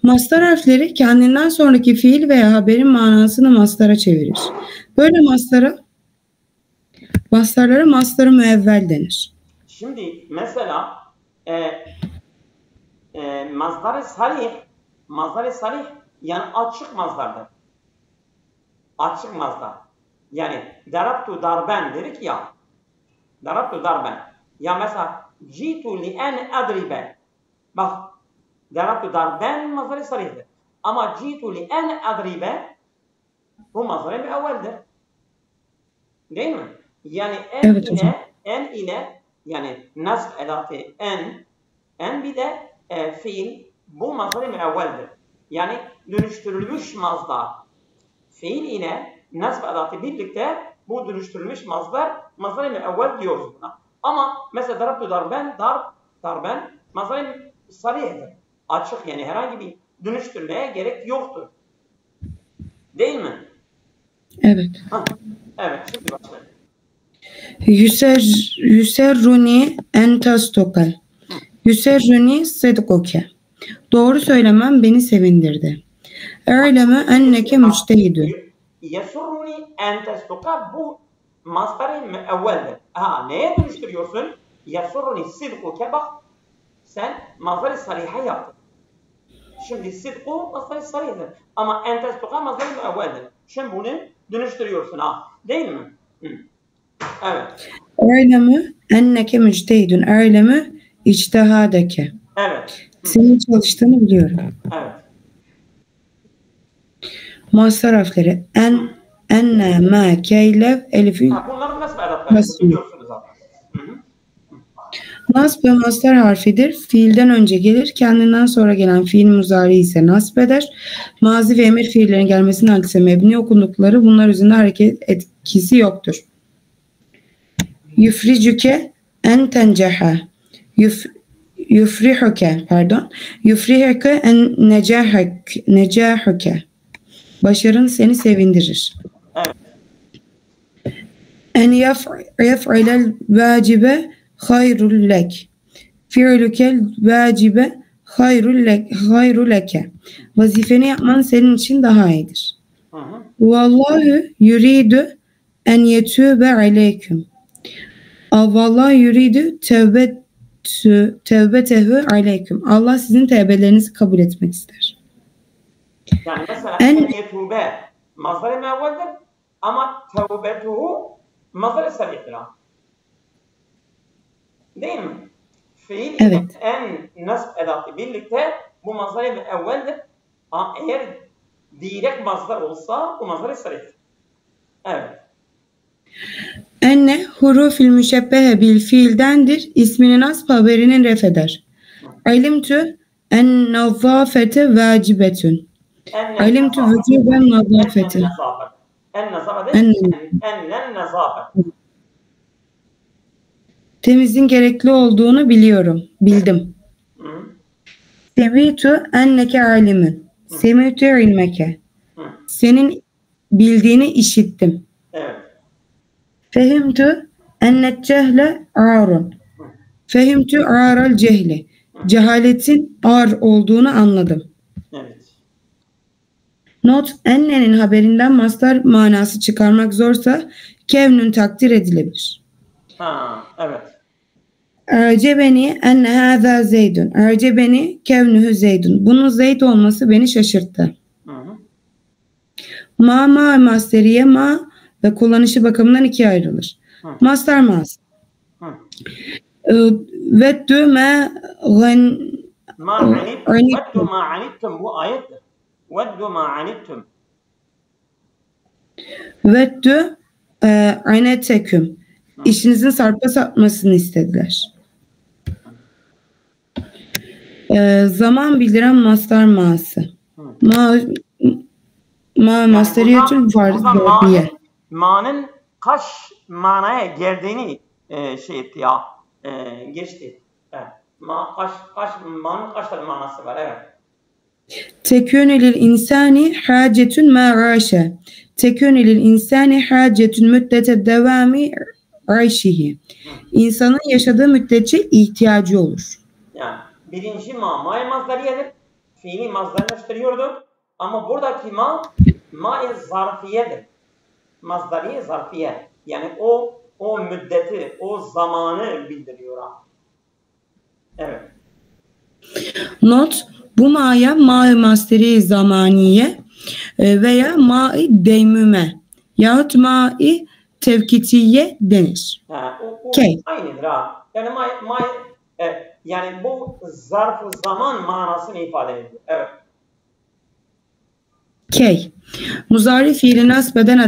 Mastar harfleri kendinden sonraki fiil veya haberin manasını mastara çevirir. Böyle mastarlara mastar-ı müevvel denir. Şimdi mesela Mazhar-ı sarih yani açık mazdardır. Açık mazdar. Yani darabtu darben dedik ya. Darabtu darben. Ya mesela citu li en adribe. Bak darabtu darben mazhar-ı sarihdir. Ama citu li en adribe bu mazhar-ı müevveldir. Değil mi? Yani en ile yani nasb edatı en bir de fiil bu mazhar-ı müevveldir. Yani dönüştürülmüş mazdar. Fiil ile nasb edatı birlikte bu dönüştürülmüş mazhar-ı müevvel diyoruz buna. Ama mesela darabtu darben mazhar-ı sarihdir. Açık yani herhangi bir dönüştürmeye gerek yoktur. Değil mi? Evet. Evet, şimdi başlayalım. Yüserruni en tastoka. Yüserruni sedkoke. Doğru söylemem beni sevindirdi. E'leme enneke müçtehidun. Yesurruni en tastoka bu mastar-ı müevveldir. Neye dönüştürüyorsun? Yesurruni sidkoke bak sen mazhar-ı sarihe yaptın. Şimdi sidku mazhar-ı sarihdir. Ama en tastoka mazhar-ı müevveldir. Şimdi bunu dönüştürüyorsun değil mi? Evet. E'leme enneke müçtehidun. E'leme içtihadeke. Evet. Senin çalıştığını biliyorum. Evet. Mastar harfleri enne, ma, keylev, elifi. Bunların nasıl edatları? Biliyorsunuz zaten. Nasb ve mastar harfidir. Fiilden önce gelir. Kendinden sonra gelen fiil muzari ise nasb eder. Mazi ve emir fiillerin gelmesinin aksine mebni okundukları bunlar üzerinde hareket etkisi yoktur. Yufricuke en tenceha. Yufrihuke en necahuke. Başarın seni sevindirir. En yef'ilel vacibe hayrul lek. Fi'lukel vacibe hayrul leke. Vazifeni yapman senin için daha iyidir. Vallahu yuridu en yetûbe aleyküm. Vallahu yuridu tevbetehu aleyküm. Allah sizin tevbelerinizi kabul etmek ister. Yani mesela en yetûbe mazhar-ı müevveldir ama tevbetuhu mazhar-ı sarihtir. Değil mi? Fiil evet. En nasb edatı birlikte bu mazhar-ı müevveldir. Eğer direkt mazhar olsa bu mazhar-ı sarihtir. Evet. Enne hurufil müşebbehe bil fiildendir. İsmini nasb haberinin refeder. Alimtu en nazafete vacibetün. Alimtu vücuben nazafete. En nazafet. Temizliğin gerekli olduğunu bildim. Semitu enneke alimin. Semitu ilmeke. Senin bildiğini işittim. Evet. Fehimtu ennet cehle arun. Fehimtu aral cehli. Cehaletin ar olduğunu anladım. Evet. Not, ennenin haberinden mastar manası çıkarmak zorsa kevnün takdir edilebilir. Evet. Ercebeni enne hâzâ zeydun. Ercebeni kevnühü zeydun. Bunun zeyd olması beni şaşırttı. Ma masteriye ma ve kullanışı bakımından ikiye ayrılır. Mastar mas. Veddü me anittum bu ayettir. Veddü ma anittum. Veddü aneteküm. İşinizin sarpa sapmasını istediler. Zaman bildiren mastar ma'sı. Ma masteriyetül vardiye. Ma'nın kaç manaya geldiğini geçti. Evet. Ma'nın kaç tane manası var? Evet. Tekûnü lil insani hâcetün ma'raşe. Tekûnü lil insani hâcetün müddete devâmi ayşihi. İnsanın yaşadığı müddetçe ihtiyacı olur. Yani birinci ma mazdariyedir. fiili mazdarlaştırıyorduk. Ama buradaki ma-i zarfiyedir. Mazdari zarfiye. Yani o müddeti, o zamanı bildiriyor. Evet. Not: bu ma'ya ma-i masteri zamaniye veya ma-i deymüme yahut ma-i tevkitiye denir. O Key. aynıdır ha. Yani yani bu zarf zaman manasını ifade ediyor. Evet. Key. Muzari fiili nasbeden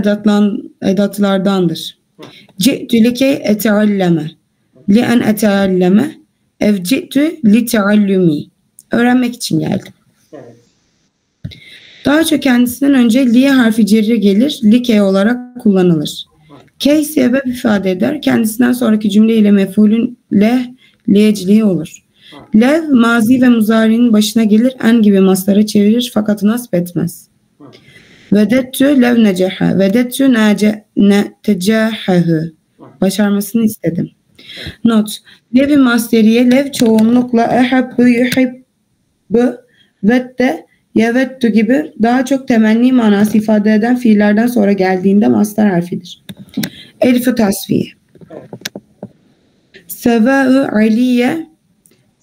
edatlardandır. Ci'tü likey etealleme. Li'en etealleme. Ev ci'tü li teallumi. Öğrenmek için geldim. Evet. Daha çok kendisinden önce li harfi cerre gelir. Likey olarak kullanılır. Key sebep ifade eder. Kendisinden sonraki cümle ile mef'ulün liyecliği olur. Lev mazi ve muzari'nin başına gelir. En gibi maslara çevirir fakat nasb etmez. Vedettü lev neceha. Vedettü tecahehu. Başarmasını istedim. Not: Lev-i masteriye lev çoğunlukla ehabbu yuhibbu vette yevettu gibi daha çok temenni manası ifade eden fiillerden sonra geldiğinde master harfidir. Elif-i tasfiye. Sevâ'ü aliye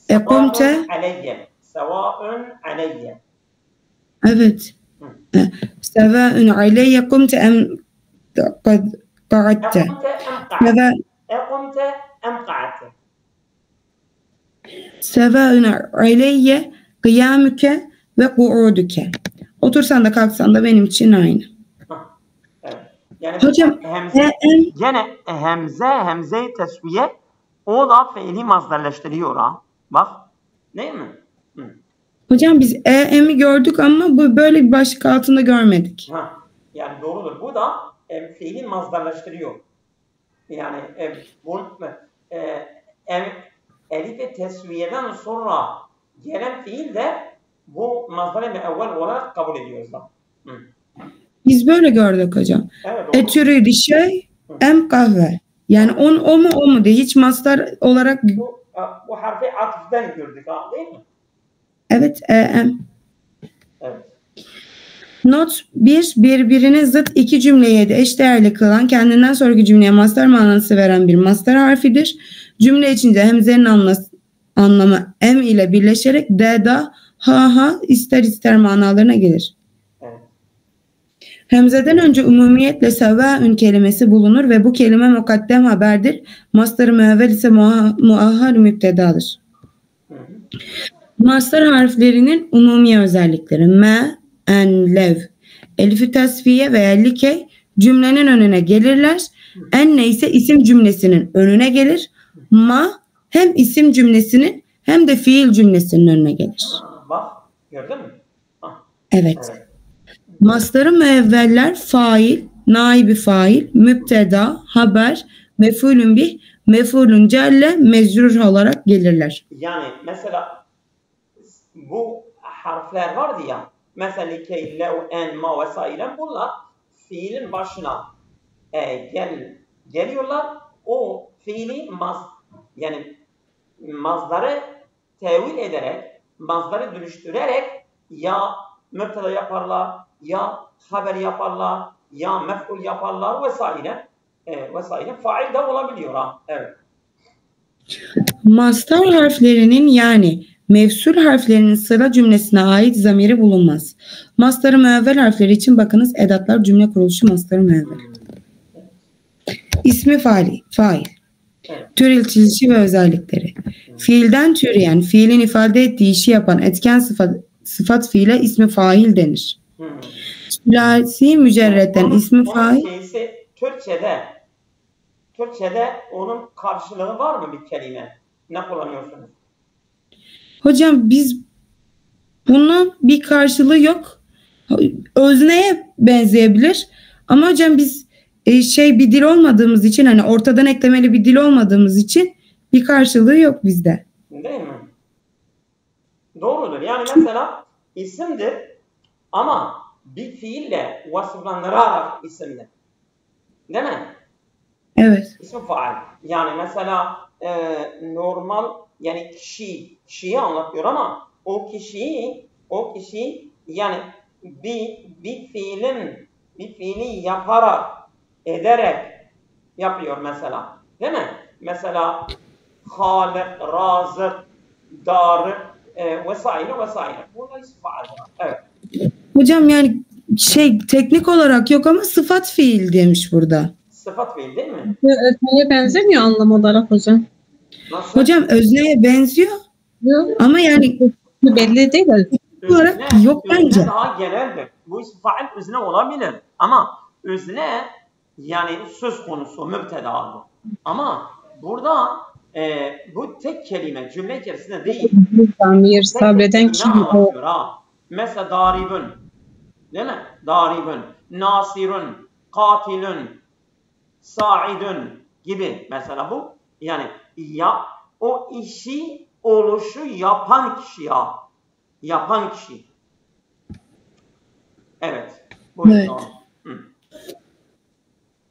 ekumte. Sevâ'ün aleyye. Evet. Sevâ'ün aleyye kumte em qa'atte. Ekumte em qa'atte. Sevâ'ün aleyye kıyâmüke ve ku'uduke. Otursan da kalksan da benim için aynı. Evet. Yani hocam gene hemze-i tesviye o da fiili mazdarlaştırıyor ha. Bak. Değil mi? Hocam biz em'i gördük ama bu böyle bir başlık altında görmedik. Yani doğrudur. Bu da fiili mazdarlaştırıyor. Yani elif-i tesviyeden sonra gelen fiil de bu mazdar-ı meevvel olarak kabul ediyoruz da. Biz böyle gördük hocam. Evet, etürüydü şey em kahve. Yani o mu diye hiç mazdar olarak bu harfi atıftan gördük ha, değil mi? Evet, em. Evet. Not: birbirine zıt iki cümleyi de eşdeğerli kılan, kendinden sonraki cümleye master manası veren bir master harfidir. Cümle içinde hemzenin anlamı em ile birleşerek da ha ister ister manalarına gelir. Evet. Hemzeden önce umumiyetle sevâ'ün kelimesi bulunur ve bu kelime mukaddem haberdir. Master-ı müevvel ise muahhar müptedadır. Master harflerinin umumi özellikleri: me, en, lev, elif-i tasfiye veya likey cümlenin önüne gelirler. Enne ise isim cümlesinin önüne gelir. Ma hem isim cümlesinin hem de fiil cümlesinin önüne gelir. Bak, gördün mü? Evet. Mastar-ı müevveller fail, naibi fail, müpteda, haber, mef'ulün bih, mef'ulün celle, mecrur olarak gelirler. Yani mesela bu harfler vardı ya, mesela likey, lev, en, ma vesaire, bunlar fiilin başına geliyorlar. O fiili yani mazdarı tevil ederek, mazdarı dönüştürerek ya müpteda yaparlar, ya haber yaparlar, ya mef'ul yaparlar vesaire. Vesaire. Fail de olabiliyor ha. Evet. Mastar harflerinin yani mevsul harflerinin sıra cümlesine ait zamiri bulunmaz. Mastar-ı müevvel harfleri için bakınız edatlar cümle kuruluşu mastar-ı müevvel. İsmi fail. Türeltilişi ve özellikleri. Fiilden türeyen, fiilin ifade ettiği işi yapan etken sıfat fiile ismi fail denir. Sülasi mücerretten ismi fail. Türkçe'de onun karşılığı var mı bir kelime? Ne kullanıyorsunuz? Hocam biz bunun bir karşılığı yok. Özneye benzeyebilir. Ama hocam biz bir dil olmadığımız için, hani ortadan eklemeli bir dil olmadığımız için bir karşılığı yok bizde. Değil mi? Doğrudur. Yani mesela isimdir ama bir fiille vasıflandırarak isimdir. Değil mi? Evet. İsmi faal. Yani mesela normal, yani kişiyi anlatıyor ama o kişiyi O kişi yani bir fiili yaparak, ederek yapıyor mesela. Değil mi? Mesela Halik, Razık, Darık vesaire vesaire. Bunlar ismi faal. Evet. Hocam yani teknik olarak yok ama sıfat fiil demiş burada. Sıfat fiil değil mi? Özneye benzemiyor anlam olarak hocam. Nasıl? Hocam özneye benziyor Yok. ama yani Belli değil. olarak yok bence. Özne daha geneldir. Bu ismi faal özne olabilir. Ama özne yani söz konusu, mübtedadır. Ama burada bu tek kelime, cümle içerisinde değil. Zamir, sabreden kim o? Mesela daribun. Değil mi? Daribun. Nasirun. Katilun. Sa'idun gibi mesela bu. Yani o işi oluşu yapan kişi ya. Yapan kişi. Evet. Buyurun. Evet.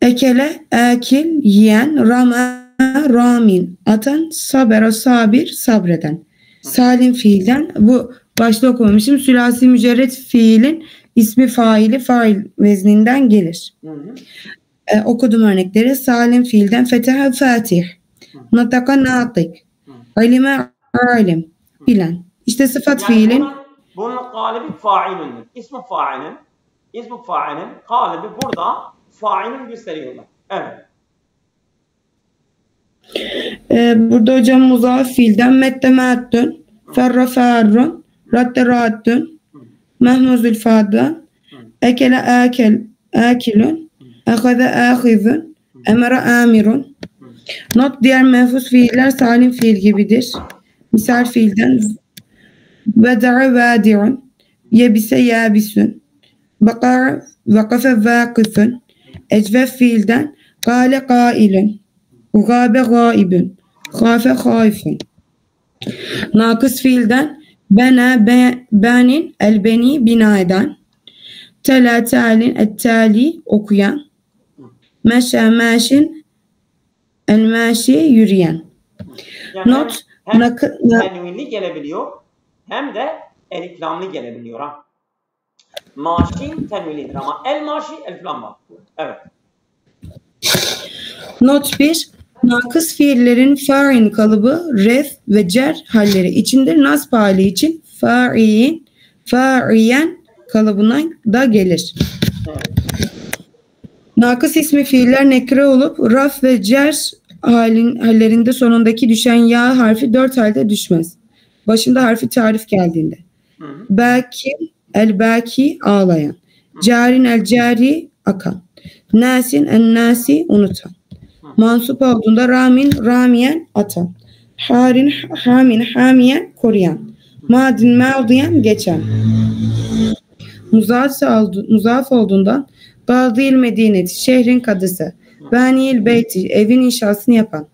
Ekele, akil, yiyen, rama, ramin, atan, sabera, sabir, sabreden. Salim fiilden, bu başta okumamışım, sülasi mücerret fiilin ismi faili fail vezninden gelir. Okudum örnekleri. Salim fiilden feteha fatih, nataka natik, alime alim, bilen. İşte sıfat yani fiilin bunun galibi failundur. İsmi failin galibi burada failin gösteriyorlar. Evet. Burada hocam muzaf fiilden mette mettün, ferra ferrun, radde raddün, mehmuzül faddan, ekele akilün, ehade ahizün, emere amirun. Not diğer menfus fiiller salim fiil gibidir. Misal fiilden veda'a vadi'un, yebise yabisün, bakar vakafe vakıfün, ecvef fiilden gale gailün, gabe gaibün, gafe haifün. Nakıs fiilden bena benin elbeni bina eden, tela talin ettali okuyan, meşe meşin el meşi yürüyen. Yani Not hem tenvinli gelebiliyor hem de eliflamlı gelebiliyor. Ha. Maşin tenvinlidir ama el maşi eliflam var. Evet. Not 1. Nakıs fiillerin fa'in kalıbı ref ve cer halleri içindir. Nasb hali için fa'in, fa'iyen kalıbına da gelir. Evet. Nakıs ismi fiiller nekre olup raf ve cer hallerinde sonundaki düşen ya harfi 4 halde düşmez. Başında harfi tarif geldiğinde. Baki, el baki ağlayan. Carin el cari akan. Nasin el nasi unutan. Mansup olduğunda ramin ramiyen atan. Harin hamin hamiyen koruyan. Madin mağdiyen geçen. Muzaf olduğundan Gadil medineti şehrin kadısı. Benil beyti evin inşasını yapan.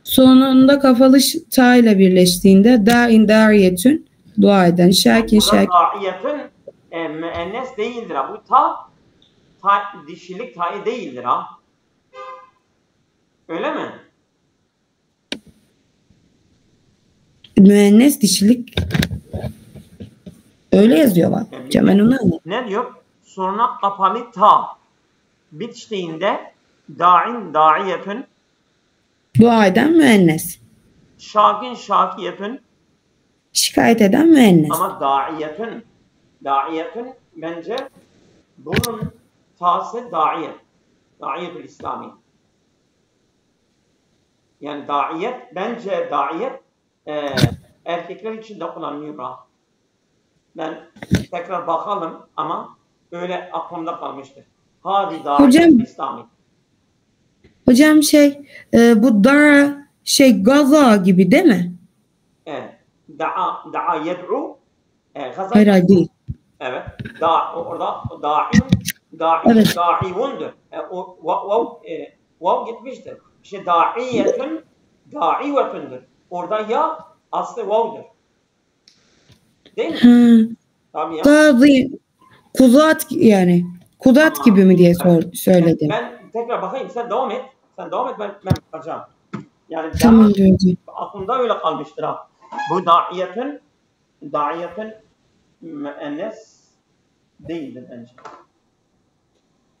Sonunda kafalı ta ile birleştiğinde da'in da'iyetün dua eden. Şakin şakin. Da'iyetün müennes değildir ha. Bu ta dişilik ta'yı değildir ha. Öyle mi? Müennes dişilik öyle yazıyor bak. Ben onu anladım. Ne diyor? Sonra kapalı ta bitiştiğinde da'in da'iyetün dua eden müennes. şakin şakiyetün Şikayet eden müennes. ama da'iyetün bence bunun ta'sı da'iyet. Da'iyetül İslami. Yani bence da'iyet erkekler için de kullanılıyor. Ben tekrar bakalım ama öyle aklımda kalmıştır. Hadi da'iyetül İslami. Hocam bu dara gaza gibi değil mi? Evet. Da'a yed'u Hayır değil. Evet. Orada Evet. da'ivundur. Vav gitmiştir. İşte da'ivetundur. Orada ya aslı vav'dur. Değil mi? Tabii ya. Gazi, kudat yani. Kudat gibi mi diye söyledim. Ben tekrar bakayım. Sen devam et. Ben bakacağım. Yani tamam diyorum. aklımda öyle kalmıştır ha. Bu da'iyetun müennes değildir bence.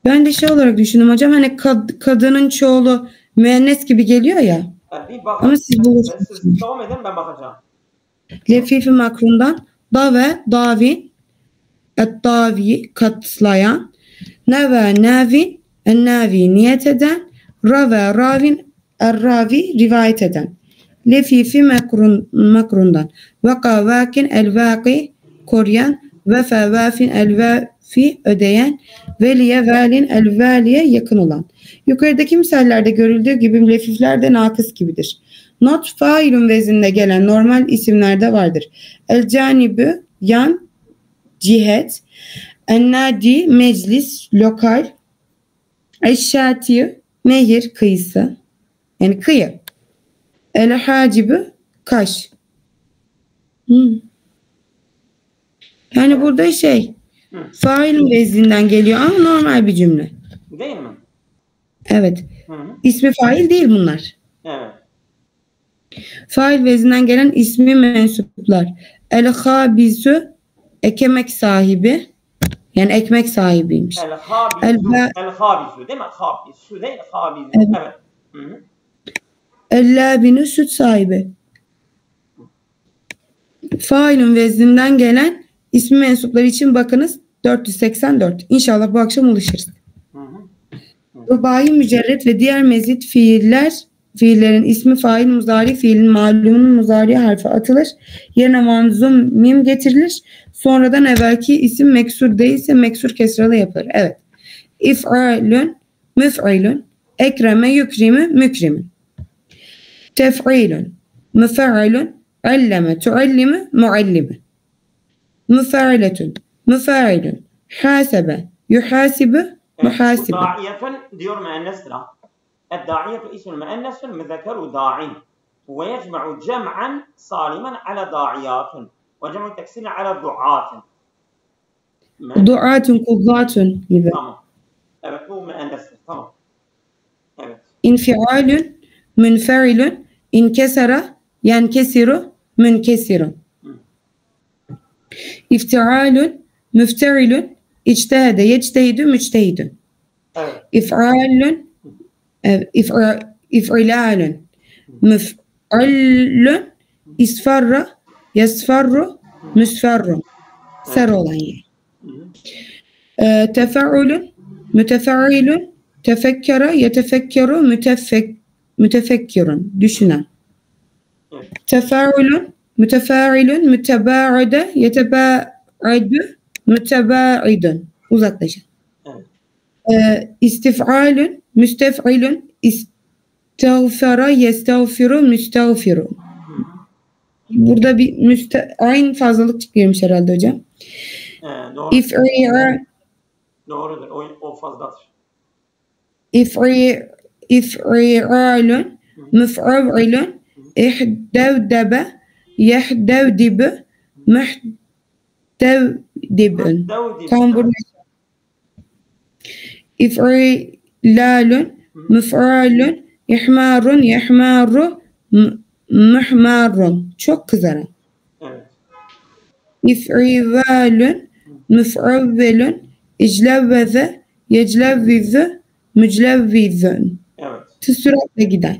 Ben de şey olarak düşündüm hocam, hani kadının çoğulu müennes gibi geliyor ya. Bir bakın. Ama siz bulursunuz. Siz devam edin, ben bakacağım. Lefifi makrundan da ve davin, et-davi katlayan, neve navin, en-navi niyet eden, rave ravin, er-ravi rivayet eden. Lefifi makrundan vaka vakin el-vaki koruyan, vefa vafin el-vafi ödeyen, veliye valin el-valiye yakın olan. Yukarıdaki misallerde görüldüğü gibi lefifler de nakıs gibidir. Not failun vezninde gelen normal isimlerde vardır. El-canibü yan, cihet, en-nadi meclis, lokal, eş-şati nehir, kıyısı, yani kıyı, el-hacibü kaş. Yani burada failun vezninden geliyor ama normal bir cümle. Değil mi? Evet. Hı. İsmi fail değil bunlar. Evet. Fail vezninden gelen ismi mensuplar. El-habizü ekmek sahibi, yani ekmek sahibiymiş. El-habizü değil mi? Habizü değil, habizü. Evet. Hı. El-labinü süt sahibi. Failun vezninden gelen ismi mensupları için bakınız 484. İnşallah bu akşam ulaşırız. Rubai mücerret ve diğer mezit fiillerin ismi fail muzari fiilin malumunun muzari harfi atılır. Yerine manzum mim getirilir. Sonradan evvelki isim meksur değilse meksur kesralı yapılır. Evet. İf'alun, müf'ilun, ekreme yükrimi, mükrimin. Tef'ilun, müf'ilun, alleme, tuallimi, muallimi. Müf'iletun, müf'ilun, hasebe, yuhasibu, muhasibe. Da'iyetun diyor müennestir. الداعية اسم المؤنث مذكر داع ويجمع جمعا سالما على داعيات وجمع تكسير على دعاة. Duatun, kuzzatun gibi. Tamam. Evet, bu müennestir. Tamam. Evet. İnfialun, münferilun, inkesara, yenkesiru, münkesirun. İftialun, müfterilun, içtehede, yectehidü, müçtehidün. Evet. İf'alun, if'ilalun, müf'allun, isfarra, yasfarru, müsfarru. Ser olan yer. Tefe'ulun, mütefe'ilun, tefekkara, yetefekkeru, mütefekkirun. Düşünen. Tefe'ulun, mütefe'ilun, müteba'ide, yeteba'idü, müteba'idun. Uzaklaşan. İstif'alun, müstef'ilun, istağfara, yestağfiru, müstağfiru. Burada bir aynı fazlalık girmiş herhalde hocam. Doğru. Doğrudur. O fazladır. İf'ilun, müf'ilun, ihdevdebe, yehdevdibü, muhdevdibün. Tam burada. İf'ilalun, müf'alun, ihmarun, yehmaru, muhmarun. Çok kızaran. Evet. İf'ivalun, müf'avvelun, iclevveze, yeclevvizü, müclevvizün. Evet. Süratle giden.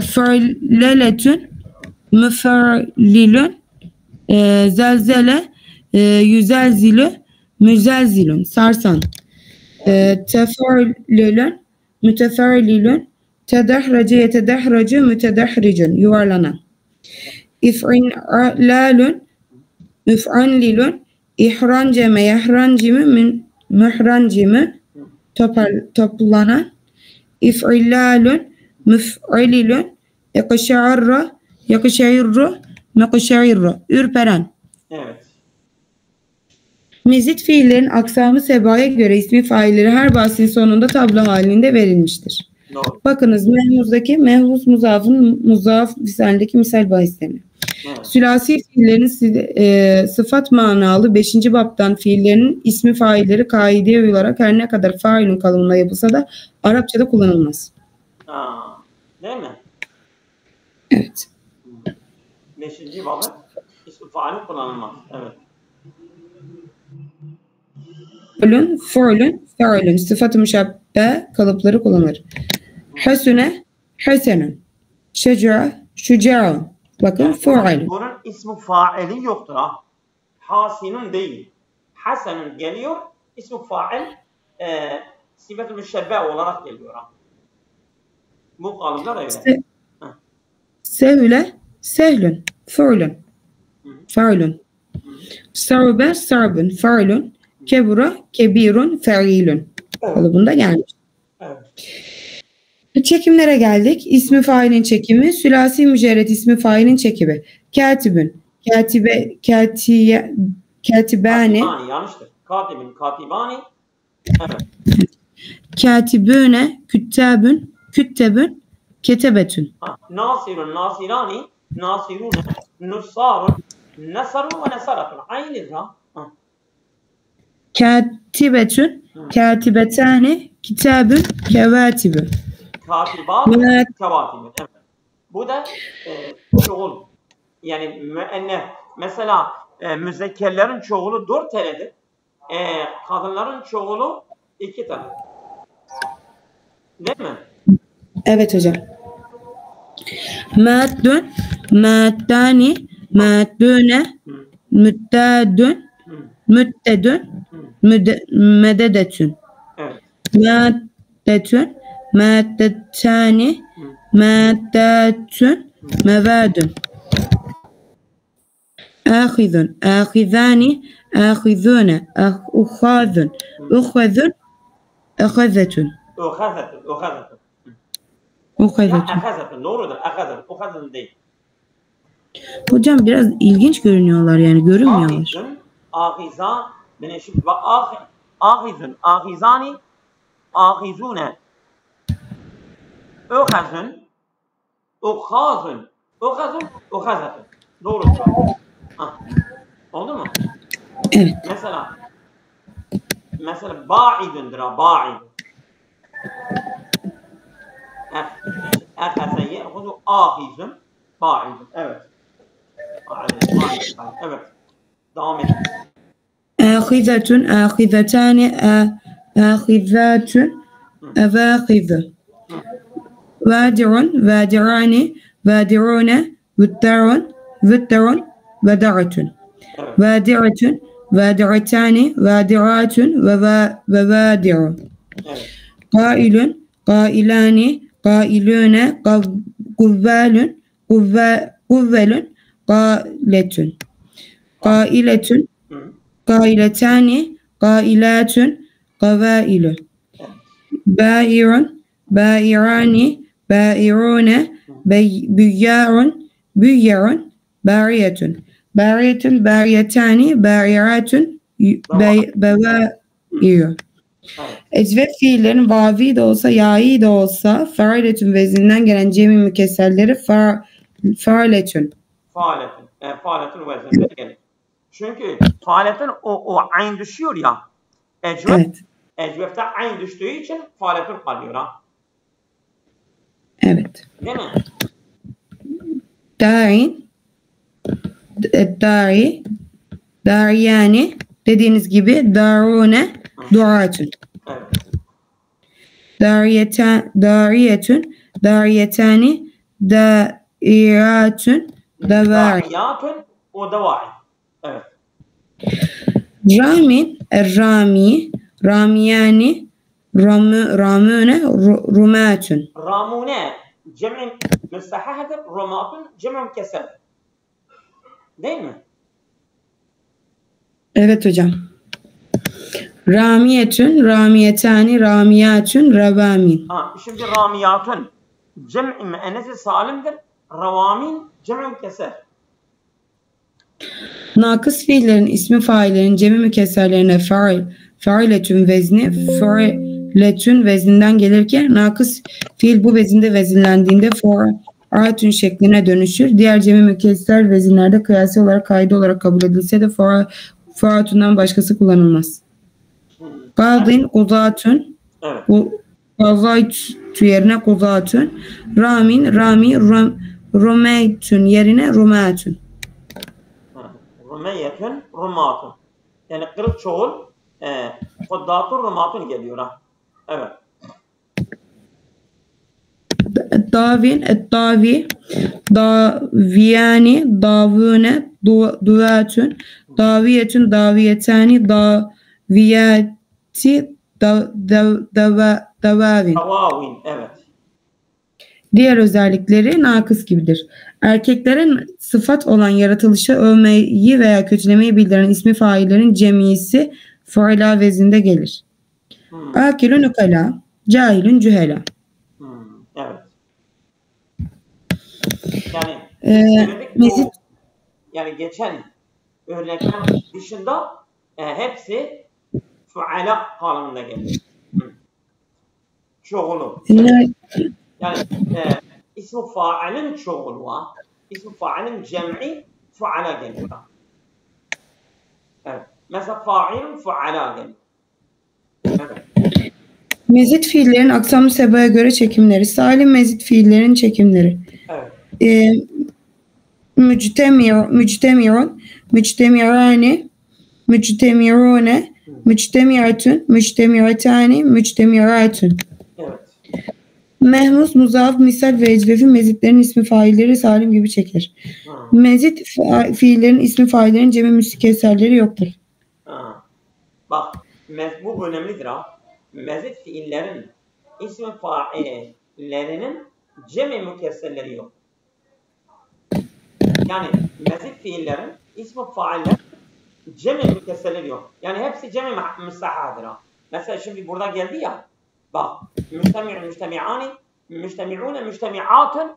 Fe'leletun, müf'lilun, zelzele, yüzelzilü, müzelzilun. Sarsan. Tefa'lilun, mütefa'lilun, tedahrace, yetedahracu, mütedahricun. Yuvarlanan. İf'in'alun, müf'anlilun, ihranceme, yahrancimi, mührancimi, toplanan. İf'ilalun, müf'ililun, yakışarra, yakışayirru, mekışayirru. Ürperen. Evet. Mezit fiillerin aksamı sebaya göre ismi failleri her bahsin sonunda tablo halinde verilmiştir. Doğru. Bakınız mehmuzdaki mehvuz muzafın muzaf misalindeki misal bahislerini. Evet. Sülasi fiillerin sıfat manalı 5. baptan fiillerin ismi failleri kaideye uyularak her ne kadar failun kalımına yapılsa da Arapçada kullanılmaz. Değil mi? Evet. 5. babı ismi failin kullanılmaz. Evet. Fu'lun, fu'lun, fe'lun. Sıfat-ı müşebbe kalıpları kullanılır. Hasune, hasenun. Şeca, şuca'un. Bakın Yani fu'al. bunun ismi faili yoktur ha. Hasinun değil. Hasenun geliyor. İsmi fail sıfat-ı müşebbe olarak geliyor ha. Bu kalıplar öyle. Sevle, sehlun, fu'lun. Fe'lun. Sarbe, sarbun, fe'lun. Kebura, kebirun, fe'ilun. Kalıbında gelmiş. Evet. Çekimlere geldik. İsmi failin çekimi, sülasi mücerret ismi failin çekimi. Katibün, katibe, katibani, Yanlıştır. Katibin, katibani. Evet. katibüne, küttabün, küttebün, ketebetün. Nasirun, nasirani, nasirune, nusarun, nasarun ve nasaratun. Aynı ha. Katibetün, katibetani, kitabün, kevatibün. Katibat, kevatibün. Evet. Bu da çoğul. Yani müennef. Mesela müzekkerlerin çoğulu 4 tanedir. Kadınların çoğulu 2 tane. Değil mi? Evet hocam. Maddun, maddani, maddune, müddadun, müddedun, mededetün. Evet. Maddetün, maddetani, maddatün, mevadun. Ahizun, ahizani, ahizune, uhazun, uhazun, ahazetün. Uhazetun, uhazetun. Uhazetün. Ahazetun, doğrudur. Ahazetun, uhazetun değil. Hocam biraz ilginç görünüyorlar yani görünmüyorlar. Ahizun, ahiza, beneşim, ve ahizun, ahizani, ahizune. Uhazun, uhazun, uhazun, uhazetun. Doğrudur. Oldu mu? Evet. Mesela ba'idundur ha, ba'idun. Ehazen ye'huzu ahizun, ba'idun. Evet. Evet. Devam edelim. Ahizetun, ahizetani, ahizatun, avâhizun. Vâdirun, vâdirani, vâdirune, vüttarun, vüttarun, vâdaratun. Vâdiratun, vâdiratani, vâdiratun, ve vâdirun. Qailun, qailani, qailune, kuvvalun, kuvvelun, qailetun. Qailetun, qailetani, qailatun, qavailu. Bâirun, bâirani, bâirune, büyyârun, büyyârun, bâriyetun. Bâriyetun, bâriyetani, bâriratun, bevâiru. Ecvef fiillerin vavi de olsa, ya'i de olsa faaletün vezninden gelen cemi mükesselleri faaletün. Faaletün vezninde gelir. Çünkü faaletün o ayn düşüyor ya. Ecvef, evet. Ecvef'te ayn düştüğü için faaletün kalıyor ha. Evet. Değil mi? Darin, dari, dariyani dediğiniz gibi darune, duatun. Evet. Dariyetun, dariyetani, dairatun, davari. Dariyatun, o davari. Evet. Ramin, rami, ramiyani, ramune, rumatun. Ramune, cem'in müstehahedir, rumatun, cem'in mükesser. Değil mi? Evet hocam. Ramiyetün, ramiyetani, ramiyatun, ravamin. Şimdi ramiyatun cem'i müennesi salimdir. Ravamin cem'i mükesser. Nakıs fiillerin ismi faillerin cemi mükesserlerine failetün vezni failetün vezninden gelirken nakıs fiil bu vezinde vezinlendiğinde failetün şekline dönüşür. Diğer cemi mükesser vezinlerde kıyasi olarak kaydı olarak kabul edilse de failetundan başkası kullanılmaz. Kadın kuzatun, kuzaytu yerine kuzatun, ramin, rami, rumeytun yerine rumatun. Rumeyetun, rumatun. Yani kırık çoğul Kuddatun rumatun geliyor ha. Evet. Davin, davi, daviyani, davune, duvatun, daviyetun, daviyetani, daviyati, davavin. Tavavin. Evet. Diğer özellikleri nakıs gibidir. Erkeklerin sıfat olan yaratılışı övmeyi veya kötülemeyi bildiren ismi faillerin cemisi faila vezinde gelir. Akilün ukala, cahilün cühela. Evet. Yani mezit yani geçen örnekler dışında hepsi fuala kanununda geliyor. Çoğulu. Yani ismi fa'ilin çoğulu var. İsmi fa'ilin cem'i fuala geliyor. Evet. Mesela fa'ilin fuala geliyor. Evet. Mezit fiillerin aksamlı sebaya göre çekimleri. Salim mezit fiillerin çekimleri. Evet. Müctemirun, müctemirani, müctemirune, müctemiratun, müctemiratani, müctemiratun. Evet. Mehmus, muzaf, misal ve ecvefi mezitlerin ismi failleri salim gibi çeker. Mezit fiillerin ismi faillerin cemi müskeserleri yoktur. Bak, bu önemlidir ha. Mezit fiillerin ismi faillerinin cemi mükesserleri yok. Yani mezit fiillerin ismi failler cemi mükesserleri yok. Yani hepsi cemi müstahadır ha. Mesela şimdi burada geldi ya. Bak, müstemi'un, müstemi'ani, müstemi'une, müstemi'atun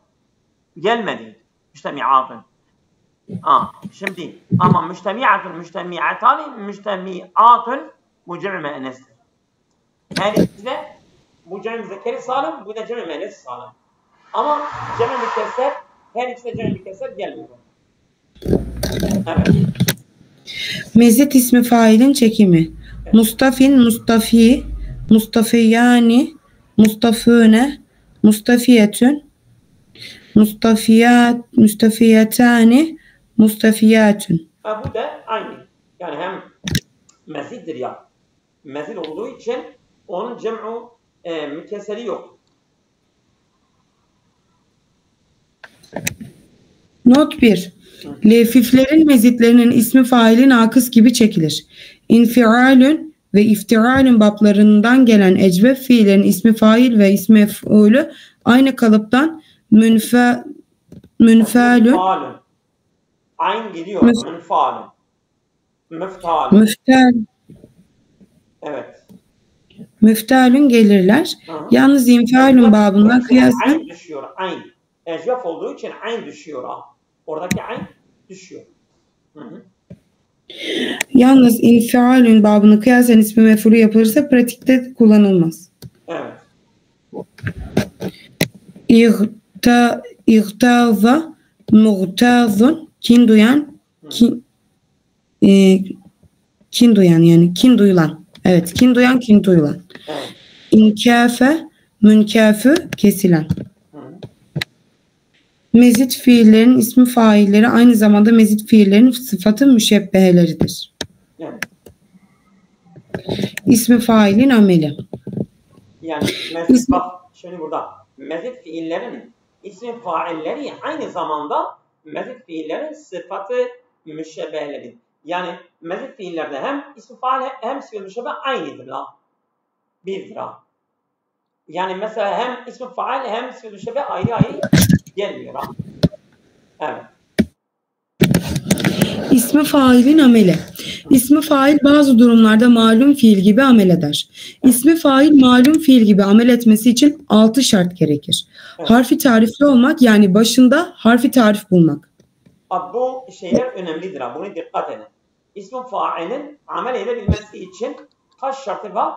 gelmedi. Müstemi'atun. Şimdi ama müstemi'atun, müstemi'atani, müstemi'atun bu cemi müennestir. Her ikisi de bu cemi müzekkeri salim, bu da cemi müennesi salim. Ama cemi mükesser, her ikisi de cemi mükesser gelmiyor. Evet. Mezit ismi failin çekimi. Evet. Mustafin, mustafi, mustafiyani, mustafune, mustafiyetün, mustafiyat, mustafiyetani, mustafiyatun. Bu da aynı. Yani hem mezittir ya. Mezit olduğu için onun cem'u mükesseri yok. Not 1. Lefiflerin mezitlerinin ismi faili nakıs gibi çekilir. İnfialün ve iftiralün bablarından gelen ecvef fiillerin ismi fail ve ismi mef'ulü aynı kalıptan münfalün. Aynı geliyor. Münfalün. Müftalün. Evet. Müftalün gelirler. Yalnız infalün babından kıyasen. Ayn düşüyor. Ayn. Ecvef olduğu için ayn düşüyor. Oradaki ayn düşüyor. Yalnız infalün babını kıyasen ismi mef'ulü yapılırsa pratikte kullanılmaz. Evet. İhtaza, muhtazun, kin duyan, kin duyan yani kin duyulan. Evet, kin duyan, kin duyulan. Evet. İnkâfe, münkâfü, kesilen. Mezit fiillerin ismi failleri aynı zamanda mezit fiillerin sıfatı müşebbeheleridir. Evet. İsmi failin ameli. Yani mezit, bak şimdi burada mezit fiillerin ismi failleri aynı zamanda mezit fiillerin sıfatı müşebbeheleri. Yani mezit fiillerde hem ismi fail hem ismi müşebbeh aynıdır la. Birdir ha. Yani mesela hem ismi fail hem ismi müşebbeh ayrı ayrı gelmiyor ha. Evet. İsmi failin ameli. İsmi fail bazı durumlarda malum fiil gibi amel eder. İsmi fail malum fiil gibi amel etmesi için 6 şart gerekir. Evet. Harfi tarifli olmak yani başında harfi tarif bulmak. Bu şeyler önemlidir. Bunu dikkat edin. İsmi failin amel edebilmesi için kaç şartı var?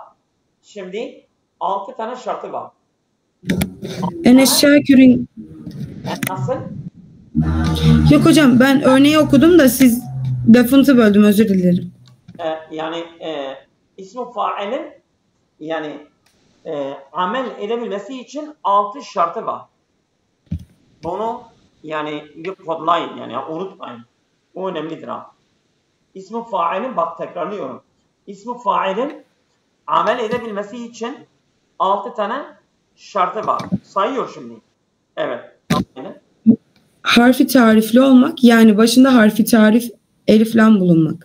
Şimdi 6 tane şartı var. Enes Şakir'in nasıl? Yok hocam ben örneği okudum da siz lafınızı böldüm özür dilerim. Yani ismi failin yani amel edebilmesi için 6 şartı var. Bunu yani bir kodlayın yani unutmayın. O önemlidir ha. İsmi failin bak tekrarlıyorum. İsmi failin amel edebilmesi için 6 tane şartı var. Sayıyor şimdi. Evet. Harfi tarifli olmak, yani başında harfi tarif elif lam bulunmak.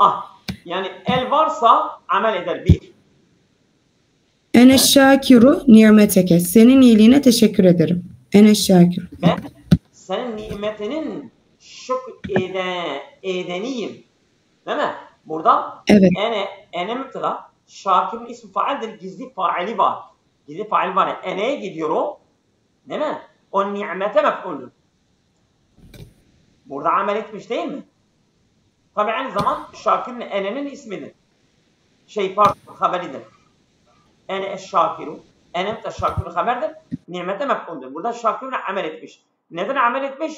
Yani el varsa amel eder. 1. Ene şakiru nimeteke. Senin iyiliğine teşekkür ederim. Ene şakiru. Ben senin nimetinin edeniyim. Değil mi? Burada evet. ene müpteda. Şakir'in ismi faildir. Gizli faili var. Gizli fail var. Ene'ye gidiyor o. Değil mi? O nimete mef'uldür. Burada amel etmiş değil mi? Tabi aynı zaman Şakir'in enenin ismidir. Haberidir. Ene eşşakiru. Enem de şakiru haberdir. Nimete mef'uldür. Burada Şakir'in amel etmiş. Neden amel etmiş?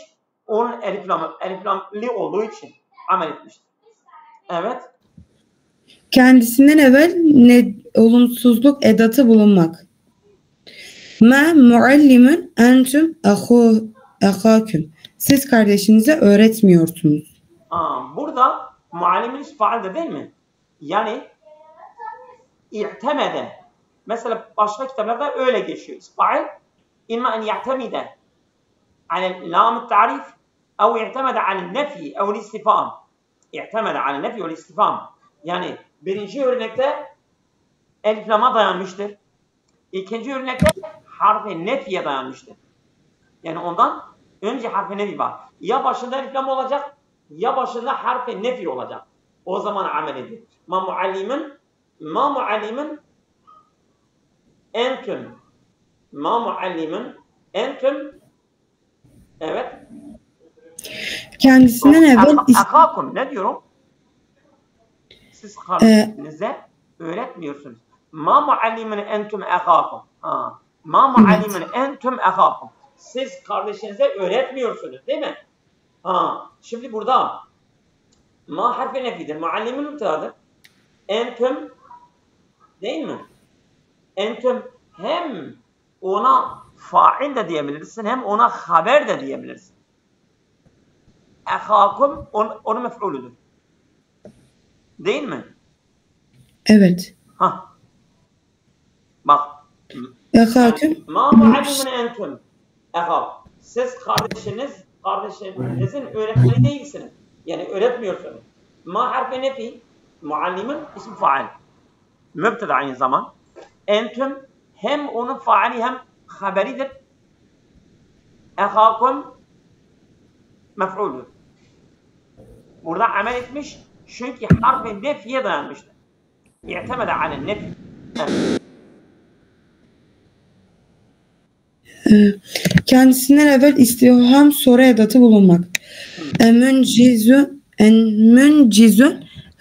Onun eliflamli olduğu için amel etmiştir. Evet. Kendisinden evvel olumsuzluk edatı bulunmak. Ma muallimun entüm ahaküm. Siz kardeşinize öğretmiyorsunuz. Burada muallimin ismi faildir değil mi? Yani i'temede. Mesela başka kitaplarda öyle geçiyor. İsmi fail imma en ya'temide ale lam tarif ev i'temede ale nefi ev istifam. İ'temede ale nefi ev istifam. Yani birinci örnekte elif lama dayanmıştır. İkinci örnekte harfi nefiye dayanmıştır. Yani ondan önce harfi nefi var. Ya başında elif lam olacak ya başında harfi nefi olacak. O zaman amel edilir. Ma muallimin entüm. Ma muallimin entüm. Evet. Kendisinden evvel akakum ne diyorum? Siz kardeşinize öğretmiyorsunuz. Ma muallimin entüm akakum. Ma muallimin entüm akakum. Siz kardeşinize öğretmiyorsunuz değil mi? Şimdi burada ma harfi nefidir. Muallimin müptedadır. Entüm değil mi? Entüm hem ona fail de diyebilirsin hem ona haber de diyebilirsin. Akakum onun mef'uludur. Değil mi? Evet. Bak. Akakum. Ma muallimin entüm. Siz kardeşinizin öğretmeni değilsiniz. Yani öğretmiyorsunuz. Ma harfi nefi, muallimin ismi fail. Mübteda aynı zaman. Entüm hem onun faali hem haberidir. Ehakum mef'uldür. Burada amel etmiş çünkü harfi nefiye dayanmıştır. İ'temede ale nefi. Kendisinden evvel istifham soru edatı bulunmak. Müncizün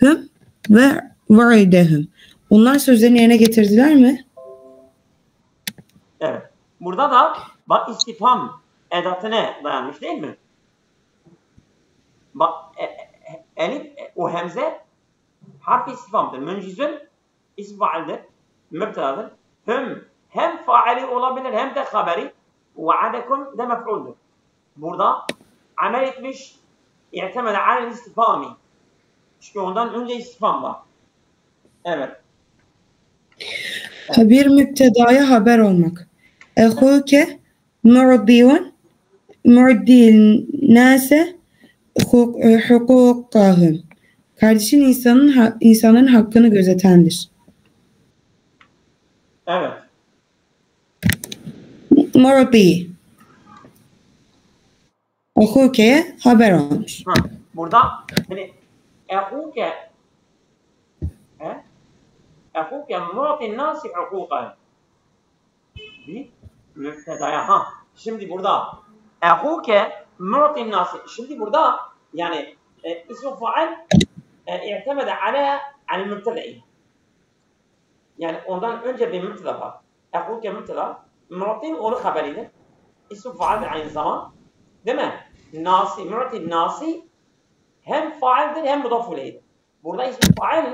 hüm ve vaidehüm. Onlar sözlerini yerine getirdiler mi? Evet. Burada da bak istifham edatına dayanmış değil mi? Bak elif o hemze harf istifhamdır. Müncizün ism faildir. Mübtedadır. Hüm hem faali olabilir hem de haberi. Va'adekum de mef'uldür. Burada amel etmiş i'temede alel istifami. Çünkü ondan önce istifam var. Evet. Bir müptedaya haber olmak. Ehuke mu'diyun nase hukukahum. Kardeşin insanın hakkını gözetendir. Evet. Murdi. Ehuke'ye haber olmuş. Burada hani ehuke mu'tin nasi hukukahum. Bir müptedaya. Şimdi burada ehuke mu'tin nasi. Şimdi burada yani ismi fail i'temede ale müpteda'i. Yani ondan önce bir müpteda var. Ehuke müpteda. Mu'tin onun haberidir. İsmi faildir aynı zaman. Değil mi? Nasi, mu'tin nasi hem faildir hem mudaf ileyhdir. Burada ismi fail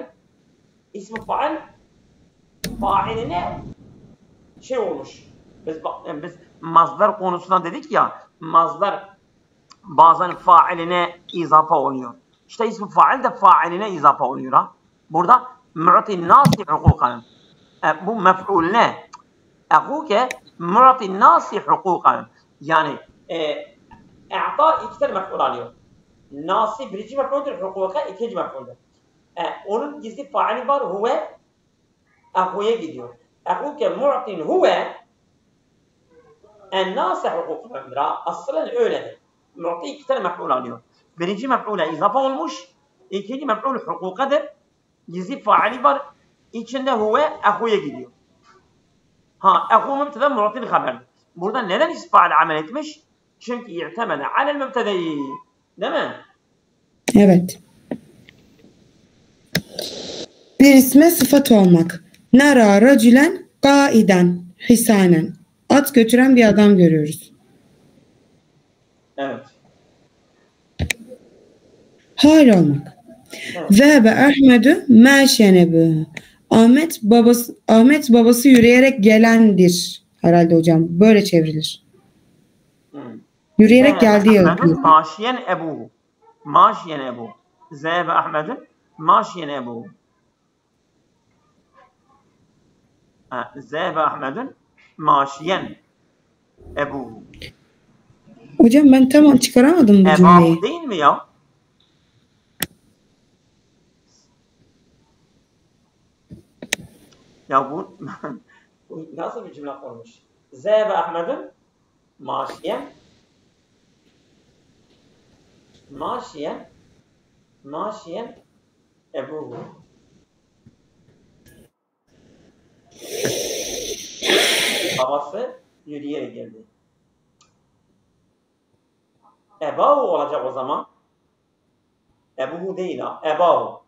failine olmuş. Biz mazdar konusunda dedik ya, mazdar bazen failine izafe oluyor. İşte ismi fail de failine izafe oluyor. Burada mu'tin nasi hukukan. bu mef'ul ne? Ehuke mu'ti nasi hukukan. Yani i'ta iki tane mef'ul alıyor. Nasi birinci mef'uldür, hukuka ikinci mef'uldür. Onun gizli faali var, huve ehuye gidiyor. Ehuke mu'tin huve en-nasi hukukandır. Aslen öyledir. Mu'ti iki tane mef'ul alıyor. Birinci mef'ule izafe olmuş, ikinci mef'ul hukukadır. Gizli faali var, içinde huve ehuye gidiyor. Ehu mübteda mu'til haberdir. Burada neden ism faali amel etmiş? Çünkü i'temede alel mübtedeyi. Değil mi? Evet. Bir isme sıfat olmak. Nara racülen gaiden hisanen. At götüren bir adam görüyoruz. Evet. Hal olmak. Zehebe Ahmedü meşenebu. Ahmet babası yürüyerek gelendir. Herhalde hocam. Böyle çevrilir. Yürüyerek geldiği yazıyor. Maşiyen ebuhu. Maşiyen ebuhu. Zehebe Ahmed'in maşiyen ebuhu. Zehebe Ahmed'in maşiyen ebuhu. Hocam ben tam çıkaramadım bu cümleyi. Ebahu değil mi ya? Ya bu nasıl bir cümle olmuş? Zehebe Ahmed'in maşiyen ebuhu. Babası yürüyerek geldi. Ebahu olacak o zaman. Ebuhu değil ha. Ebahu.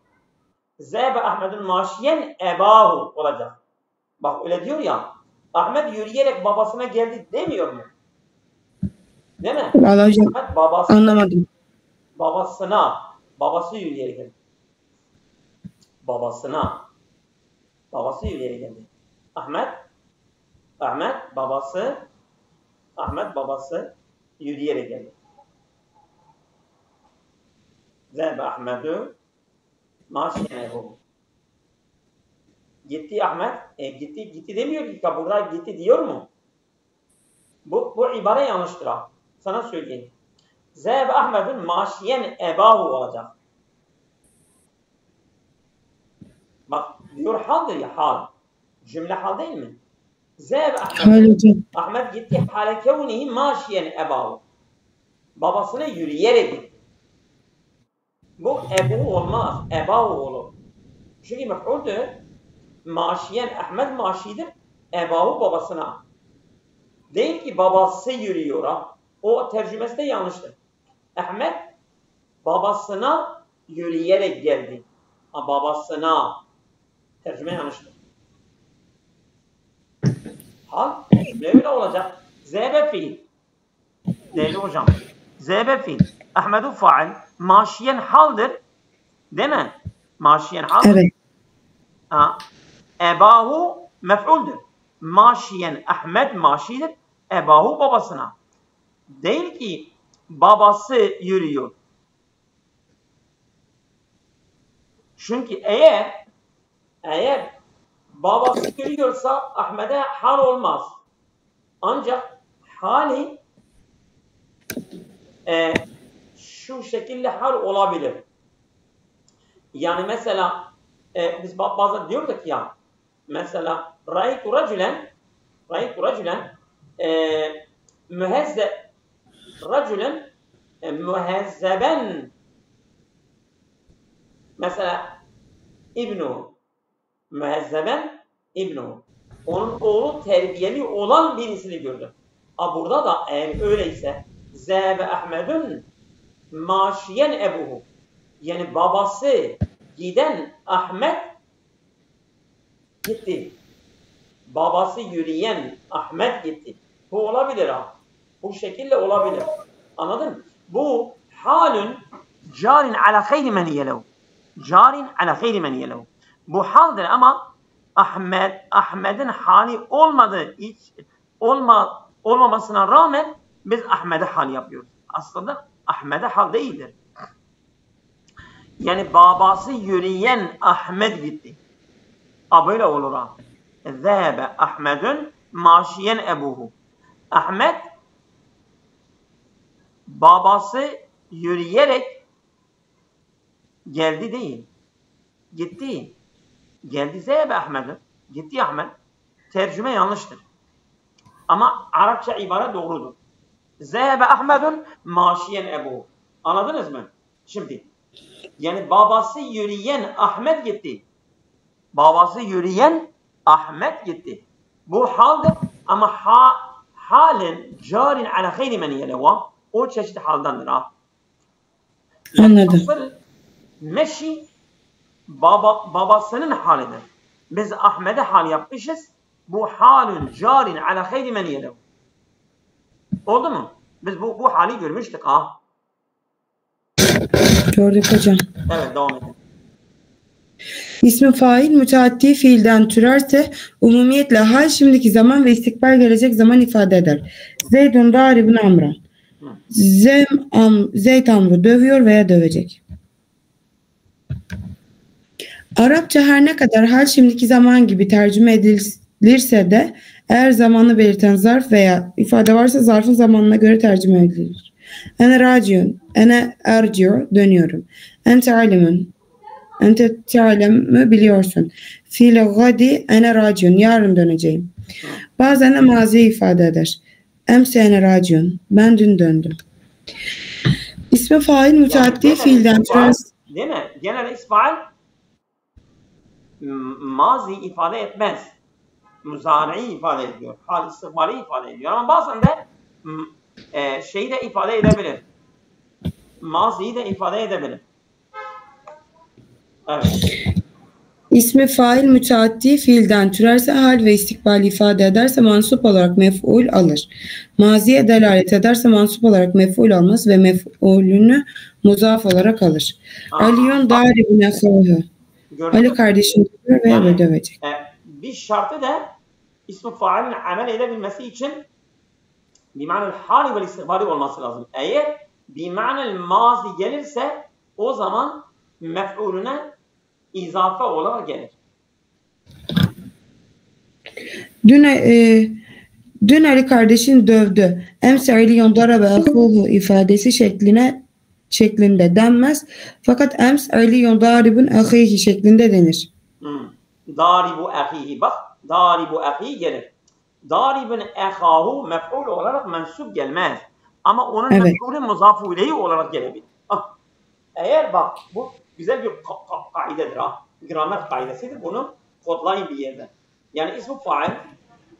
Zehebe Ahmed'in maşiyen ebahu olacak. Bak öyle diyor ya. Ahmet yürüyerek babasına geldi demiyor mu? Değil mi? Vallahi hocam Ahmet babası, anlamadım. babası yürüyerek geldi. Babası yürüyerek geldi. Ahmet babası yürüyerek geldi. Zehebe Ahmed'ü maşiyen ebuhu. Gitti Ahmet. Gitti demiyor ki. Burada gitti diyor mu? Bu ibare yanlıştır ha. Sana söyleyeyim. Zehebe Ahmed'in maşiyen ebahu olacak. Bak diyor haldir ya hal. Cümle hal değil mi? Zehebe Ahmed gitti hale kevnihi maşiyen ebahu. Babasına yürüyerek gitti. Bu ebu olmaz. Ebahu olur. Çünkü mef'uldür. Maşiyen Ahmed maşidir. Ebahu babasına. Değil ki babası yürüyor ha. O tercümesi de yanlıştır. Ahmed babasına yürüyerek geldi. Babasına. Tercüme yanlıştır. Hal böyle olacak. Zebe fiil. Değerli hocam. Zebe fiil. Ahmedu faal. Maşiyen haldır. Değil mi? Maşiyen haldır. Evet. Ebahu mef'uldür. Maşiyen Ahmet maşidir. Ebahu babasına. Değil ki babası yürüyor. Çünkü eğer babası yürüyorsa Ahmet'e hal olmaz. Ancak hali şu şekilde hal olabilir. Yani mesela biz bazen diyorduk ya mesela ra'aytu raculen muhezzeben mesela ibnu mühezzeben ibnu onun oğlu terbiyeli olan birisini gördüm. Burada da eğer öyleyse zebe Ahmedun maşiyen ebuhu yani babası giden Ahmet gitti. Babası yürüyen Ahmet gitti. Bu olabilir ha. Bu şekilde olabilir. Anladın mı? Bu halün carin ala hayri men yelev. Carin ala hayri men yelev. Bu haldir ama Ahmet'in hali olmadığı olmamasına rağmen biz Ahmet'e hal yapıyoruz. Aslında Ahmet'e hal değildir. Yani babası yürüyen Ahmet gitti. Böyle olur ha. Zehebe Ahmedun maşiyen ebuhu. Ahmet babası yürüyerek geldi değil. Gitti. Geldi Zehebe Ahmedun. Gitti Ahmet. Tercüme yanlıştır. Ama Arapça ibare doğrudur. Zehebe Ahmedun maşiyen ebuhu. Anladınız mı? Şimdi yani babası yürüyen Ahmet gitti. Babası yürüyen Ahmet gitti. Bu haldir ama halen carin ala gayri men yeleva. O çeşit haldandır ha. Anladım. Asıl meşi babasının halidir. Biz Ahmet'e hal yapmışız. Bu halun carin ala gayri men yeleva. Oldu mu? Biz bu hali görmüştük ha. Gördük hocam. Evet, devam edelim. İsmi fail müteaddi fiilden türerse umumiyetle hal şimdiki zaman ve istikbal gelecek zaman ifade eder. Zeydun daribun amran. Zeyd amru dövüyor veya dövecek. Arapça her ne kadar hal şimdiki zaman gibi tercüme edilirse de eğer zamanı belirten zarf veya ifade varsa zarfın zamanına göre tercüme edilir. Ene raciun, ene erciyor, dönüyorum. Ente alimun, ente te'alemü biliyorsun. File gadi ene raciun, yarın döneceğim. Bazen de mazi ifade eder. Emse ene raciun, ben dün döndüm. İsmi fail müteaddi fiilden türerse. Değil mi? Genelde isfail mazi ifade etmez. Muzari'i ifade ediyor. Hal istikbali ifade ediyor. Ama bazen de şeyi de ifade edebilir. Maziyi de ifade edebilir. Evet. İsmi fail müteaddi fiilden türerse hal ve istikbal ifade ederse mansup olarak mef'ul alır. Maziye delalet ederse mansup olarak mef'ul almaz ve mef'ulünü muzaf olarak alır. Aliyun daribun ehahu. Ali kardeşim dövüyor ve dövecek. Bir şartı da ismi failin amel edebilmesi için bimanel hali ve istikbali olması lazım. Eğer bimanel mazi gelirse o zaman mef'ulüne izafe olarak gelir. Dün Ali kardeşin dövdü. Emse Aliyun darabe ehahu ifadesi şeklinde denmez. Fakat ems Aliyun daribun ahihi şeklinde denir. Daribu ahihi. Bak, daribu ahihi gelir. Daribun ehahu mef'ul olarak mensup gelmez. Ama onun mef'ulü muzaf-ı ileyhi olarak gelebilir. Eğer bak, bu güzel bir kaidedir ha. Gramer kaidesidir. Bunu kodlayın bir yerde. Yani ismi fail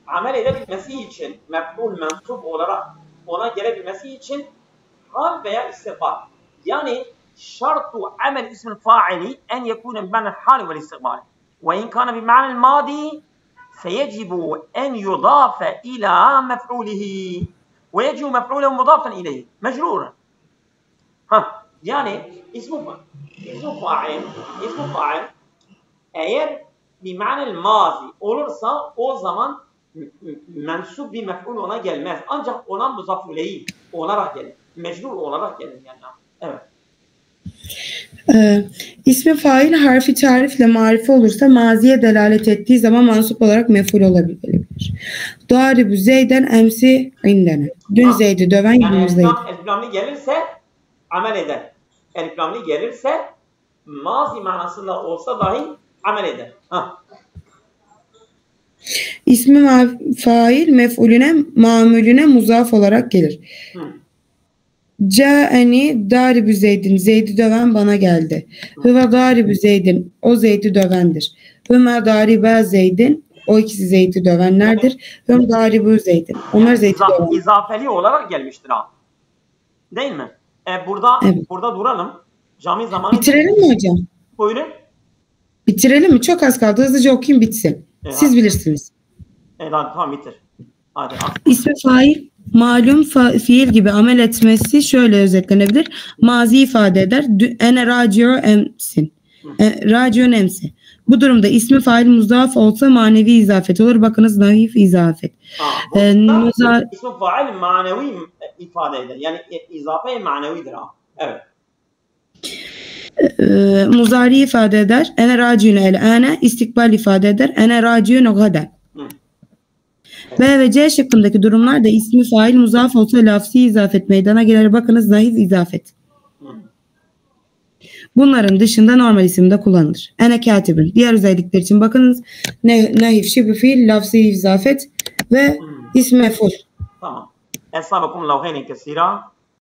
amel edebilmesi için mef'ul mensup olarak ona gelebilmesi için hal veya istikbal. Yani şartu amel ismi faili en yekune bima'nel hali vel istikbal. Ve in kana bima'nel madi feyecibu en yudafe ila mef'ulihi. Ve yecibu mef'ulehu mudafen ileyhi. Mecruren. Yani ismi fail eğer bima'nel mazi olursa o zaman mensup bir mef'ul ona gelmez. Ancak ona muzaf ileyhi olarak gelir. Mecrur olarak gelir yani. Evet. İsmi fail harfi tarifle marife olursa maziye delalet ettiği zaman mansup olarak mef'ul olabilir. Daribu Zeyden emsi indene. Dün Zeyd'i döven günümüzdeydi. Yani eliflamlı gelirse amel eder. Eliflamlı gelirse mazi manasında olsa dahi amel eder. İsmi fail mef'ulüne mamülüne muzaf olarak gelir. Câeni dâribu Zeydin. Zeyd'i döven bana geldi. Hıve dâribu Zeydin. O Zeyd'i dövendir. Hüme dâribe Zeydin. O ikisi Zeyd'i dövenlerdir. Hüm dâribu Zeydin. Onlar Zeyd'i döven. İzafeli olarak gelmiştir ha. Değil mi? Burada duralım. Cami zamanı. Bitirelim mi hocam? Buyurun. Bitirelim mi? Çok az kaldı. Hızlıca okuyayım bitsin. Siz bilirsiniz. Hadi tamam bitir. Hadi. İsmi fail malum fiil gibi amel etmesi şöyle özetlenebilir. Mazi ifade eder. Ene racio emsin. Racion emsi. Bu durumda ismi fail muzaf olsa manevi izafet olur. Bakınız naif izafet. İsmi fail manevi ifade eder. Yani izafe manevidir ha. Evet. Muzari ifade eder. Ene raciun el-ane. İstikbal ifade eder. Ene raciun gaden. B ve C şıkkındaki durumlarda ismi fail muzaf olsa lafzi izafet meydana gelir. Bakınız zahif izafet. Bunların dışında normal isimde kullanılır. Ene katibin. Diğer özellikler için bakınız. Nahif, şibü fiil, lafzi izafet ve ismi mef'ul. Tamam. Esabakum lavheni kesira.